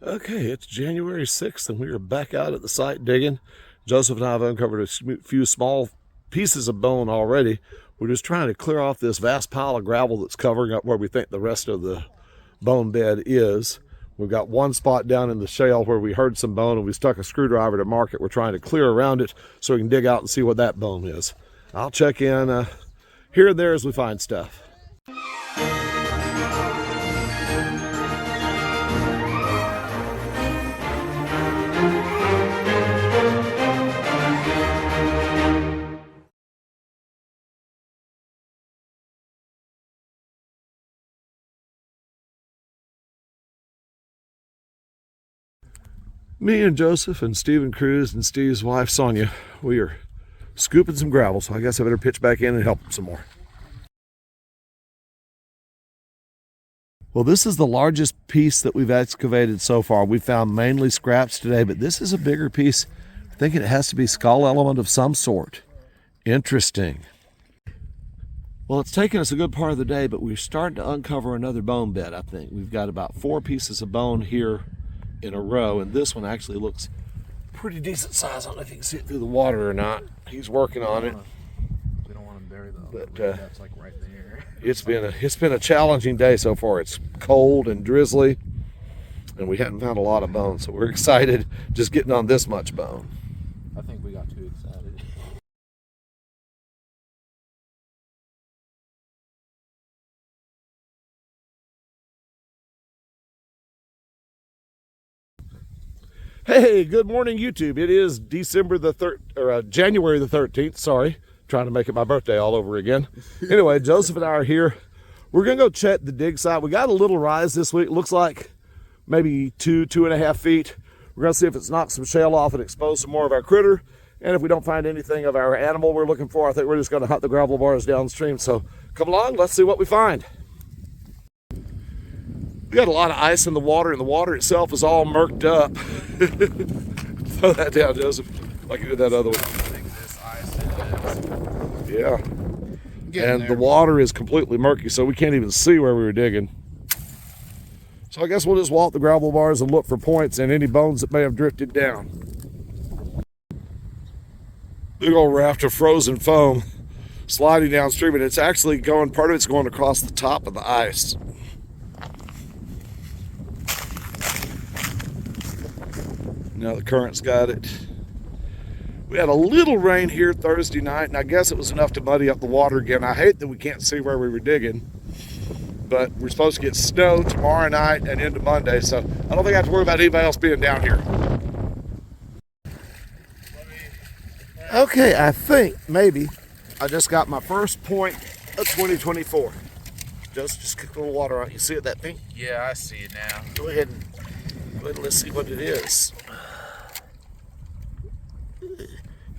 Okay, it's January 6th and we are back out at the site digging. Joseph and I have uncovered a few small pieces of bone already. We're just trying to clear off this vast pile of gravel that's covering up where we think the rest of the bone bed is. We've got one spot down in the shale where we heard some bone and we stuck a screwdriver to mark it. We're trying to clear around it so we can dig out and see what that bone is. I'll check in here and there as we find stuff. Me and Joseph and Stephen Cruz and Steve's wife Sonia, we are scooping some gravel, so I guess I better pitch back in and help them some more. Well, this is the largest piece that we've excavated so far. We found mainly scraps today, but this is a bigger piece. I'm thinking it has to be skull element of some sort. Interesting. Well, it's taken us a good part of the day, but we're starting to uncover another bone bed, I think. We've got about 4 pieces of bone here in a row, and this one actually looks pretty decent size. I don't know if you can see it through the water or not. He's working on it. We don't want to bury the but that's like right there. it's been a challenging day so far. It's cold and drizzly, and we haven't found a lot of bone, so we're excited just getting on this much bone. I think we got too excited. Hey, good morning, YouTube. It is January the 13th. Sorry, trying to make it my birthday all over again. Anyway, Joseph and I are here. We're gonna go check the dig site. We got a little rise this week. Looks like maybe 2.5 feet. We're gonna see if it's knocked some shale off and exposed some more of our critter. And if we don't find anything of our animal we're looking for, I think we're just gonna hunt the gravel bars downstream. So come along, let's see what we find. We got a lot of ice in the water, and the water itself is all murked up. Throw that down, Joseph, like you did that other one. Yeah. And the water is completely murky, so we can't even see where we were digging. So I guess we'll just walk the gravel bars and look for points and any bones that may have drifted down. Big old raft of frozen foam sliding downstream, and it's actually part of it's going across the top of the ice. Now the current's got it. We had a little rain here Thursday night, and I guess it was enough to muddy up the water again. I hate that we can't see where we were digging, but we're supposed to get snow tomorrow night and into Monday, so I don't think I have to worry about anybody else being down here. Okay, I think maybe I just got my first point of 2024. Just kick a little water on. You see it, that pink? Yeah, I see it now. Go ahead and let's see what it is.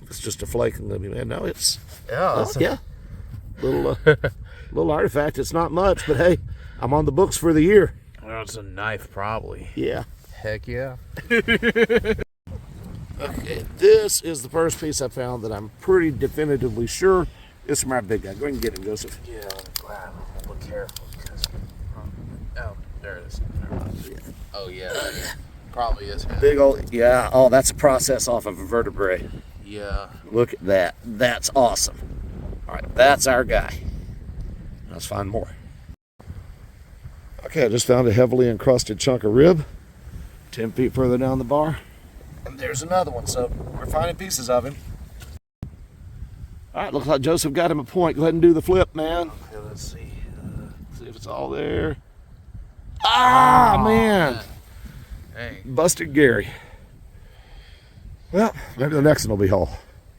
It's just a flake, and man, no, it's yeah, little artifact. It's not much, but hey, I'm on the books for the year. Well, it's a knife, probably. Yeah. Heck yeah. Okay, this is the first piece I found that I'm pretty definitively sure is from our big guy. Go ahead and get him, Joseph. Yeah, let me grab it. Look careful because. Oh, there it is. Oh yeah, probably is him. Big old, yeah. Oh, that's a process off of a vertebrae. Yeah. Look at that. That's awesome. All right, that's our guy. Let's find more. Okay, I just found a heavily encrusted chunk of rib 10 feet further down the bar. And there's another one, so we're finding pieces of him. All right, looks like Joseph got him a point. Go ahead and do the flip, man. Okay, let's see. See if it's all there. Ah, man. Dang. Busted Gary. Well, maybe the next one will be whole.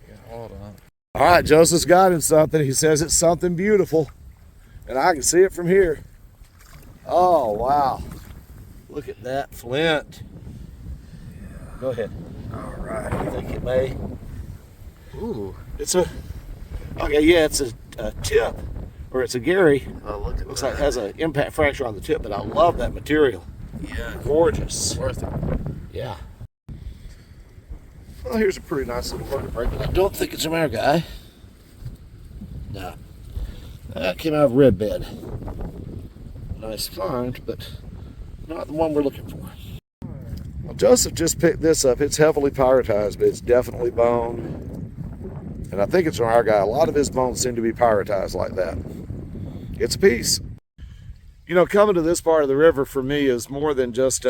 Yeah, hold on. All right, Joseph's got him something. He says it's something beautiful, and I can see it from here. Oh, wow. Look at that flint. Yeah. Go ahead. All right. I think it may. Ooh. It's a tip, or it's a Gary. Oh, look at Looks like it has an impact fracture on the tip, but I love that material. Yeah. Gorgeous. Worth it. Yeah. Well, here's a pretty nice little vertebrae, but I don't think it's from our guy. No. That came out of red bed. Nice find, but not the one we're looking for. Joseph just picked this up. It's heavily pyrotized, but it's definitely bone. And I think it's from our guy. A lot of his bones seem to be pyrotized like that. It's a piece. You know, coming to this part of the river for me is more than just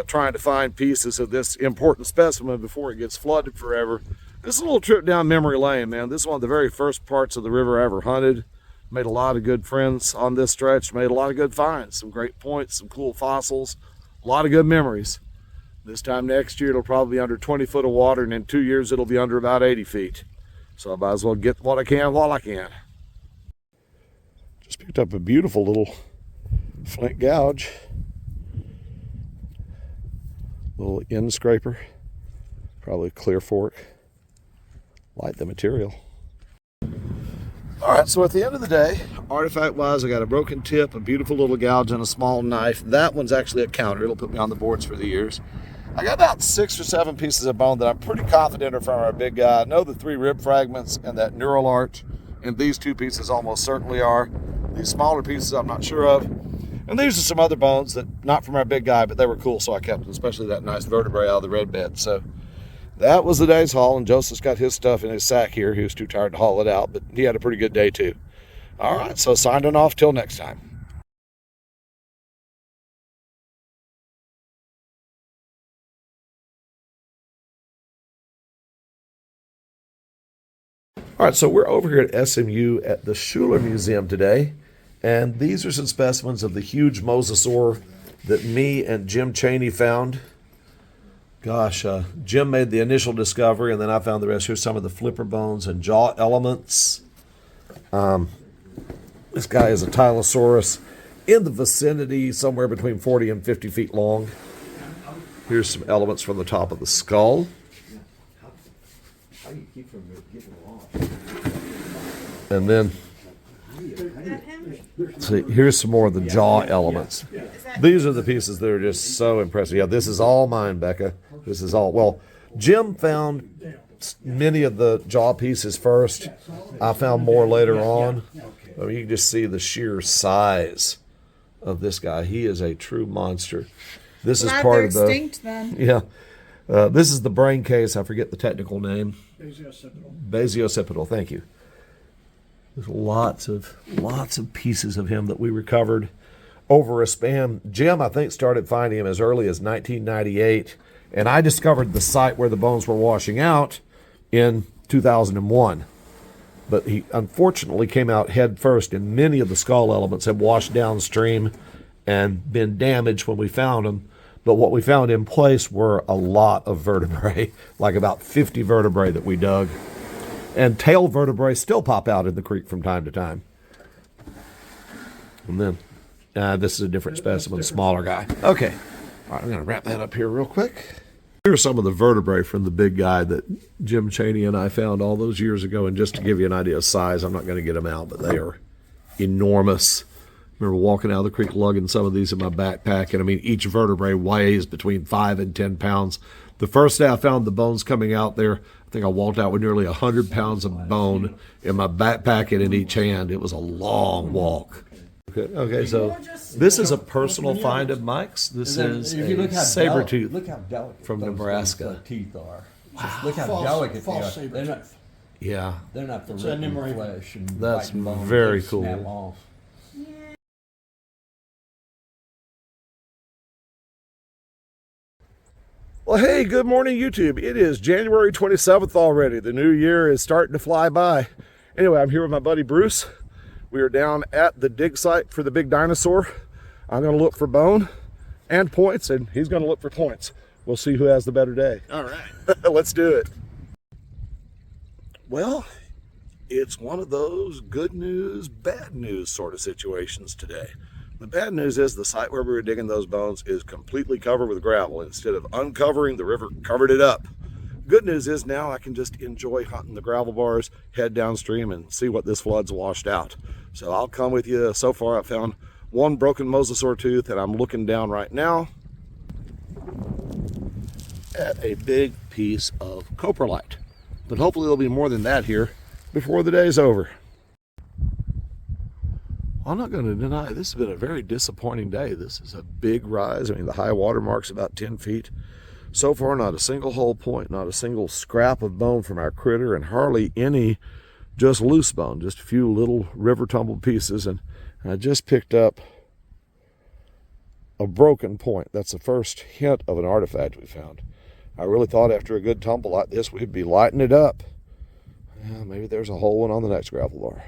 trying to find pieces of this important specimen before it gets flooded forever. This is a little trip down memory lane, man. This is one of the very first parts of the river I ever hunted. Made a lot of good friends on this stretch. Made a lot of good finds. Some great points, some cool fossils. A lot of good memories. This time next year, it'll probably be under 20 foot of water, and in 2 years, it'll be under about 80 feet. So I might as well get what I can while I can. Just picked up a beautiful little flint gouge. Little end scraper. Probably clear fork. Like the material. All right, so at the end of the day, artifact-wise, I got a broken tip, a beautiful little gouge, and a small knife. That one's actually a counter. It'll put me on the boards for the years. I got about 6 or 7 pieces of bone that I'm pretty confident are from our big guy. I know the 3 rib fragments and that neural arch, and these 2 pieces almost certainly are. These smaller pieces I'm not sure of. And these are some other bones that, not from our big guy, but they were cool, so I kept them, especially that nice vertebrae out of the red bed. So that was the day's haul, and Joseph's got his stuff in his sack here. He was too tired to haul it out, but he had a pretty good day too. All right, so signing off till next time. All right, so we're over here at SMU at the Schuler Museum today, and these are some specimens of the huge mosasaur that me and Jim Chaney found. Gosh, Jim made the initial discovery, and then I found the rest. Here's some of the flipper bones and jaw elements. This guy is a Tylosaurus in the vicinity, somewhere between 40 and 50 feet long. Here's some elements from the top of the skull. And then, see, here's some more of the jaw elements. These are the pieces that are just so impressive. Yeah, this is all mine, Becca. This is all, well, Jim found many of the jaw pieces first. I found more later on. I mean, you can just see the sheer size of this guy. He is a true monster. This is part of the extinct then. Yeah. This is the brain case. I forget the technical name. Basioccipital. Thank you. There's lots of pieces of him that we recovered over a span. Jim, I think, started finding him as early as 1998, and I discovered the site where the bones were washing out in 2001. But he unfortunately came out head first, and many of the skull elements had washed downstream and been damaged when we found them. But what we found in place were a lot of vertebrae, like about 50 vertebrae that we dug. And tail vertebrae still pop out in the creek from time to time. And then, this is a different specimen, smaller guy. Okay, all right, I'm going to wrap that up here real quick. Here are some of the vertebrae from the big guy that Jim Chaney and I found all those years ago. And just to give you an idea of size, I'm not going to get them out, but they are enormous. I remember walking out of the creek lugging some of these in my backpack, and I mean, each vertebrae weighs between 5 and 10 pounds. The first day I found the bones coming out there, I think I walked out with nearly 100 pounds of bone in my backpack and in each hand. It was a long walk. Okay, so this is a personal find of Mike's. This is a saber tooth from Nebraska. Teeth are. Wow. Look how delicate they are. They're not. Yeah, they're not the written flesh and that's bone. very They cool. snap off. Well, hey, good morning, YouTube. It is January 27th already. The new year is starting to fly by. Anyway, I'm here with my buddy Bruce. We are down at the dig site for the big dinosaur. I'm going to look for bone and points, and he's going to look for points. We'll see who has the better day. All right. Let's do it. Well, it's one of those good news, bad news sort of situations today. The bad news is the site where we were digging those bones is completely covered with gravel. Instead of uncovering, the river covered it up. Good news is now I can just enjoy hunting the gravel bars, head downstream, and see what this flood's washed out. So I'll come with you. So far, I found one broken mosasaur tooth, and I'm looking down right now at a big piece of coprolite. But hopefully there'll be more than that here before the day's over. I'm not going to deny this has been a very disappointing day. This is a big rise. I mean, the high water mark's about 10 feet. So far, not a single whole point, not a single scrap of bone from our critter, and hardly any just loose bone, just a few little river tumbled pieces. And I just picked up a broken point. That's the first hint of an artifact we found. I really thought after a good tumble like this, we'd be lighting it up. Maybe there's a whole one on the next gravel bar.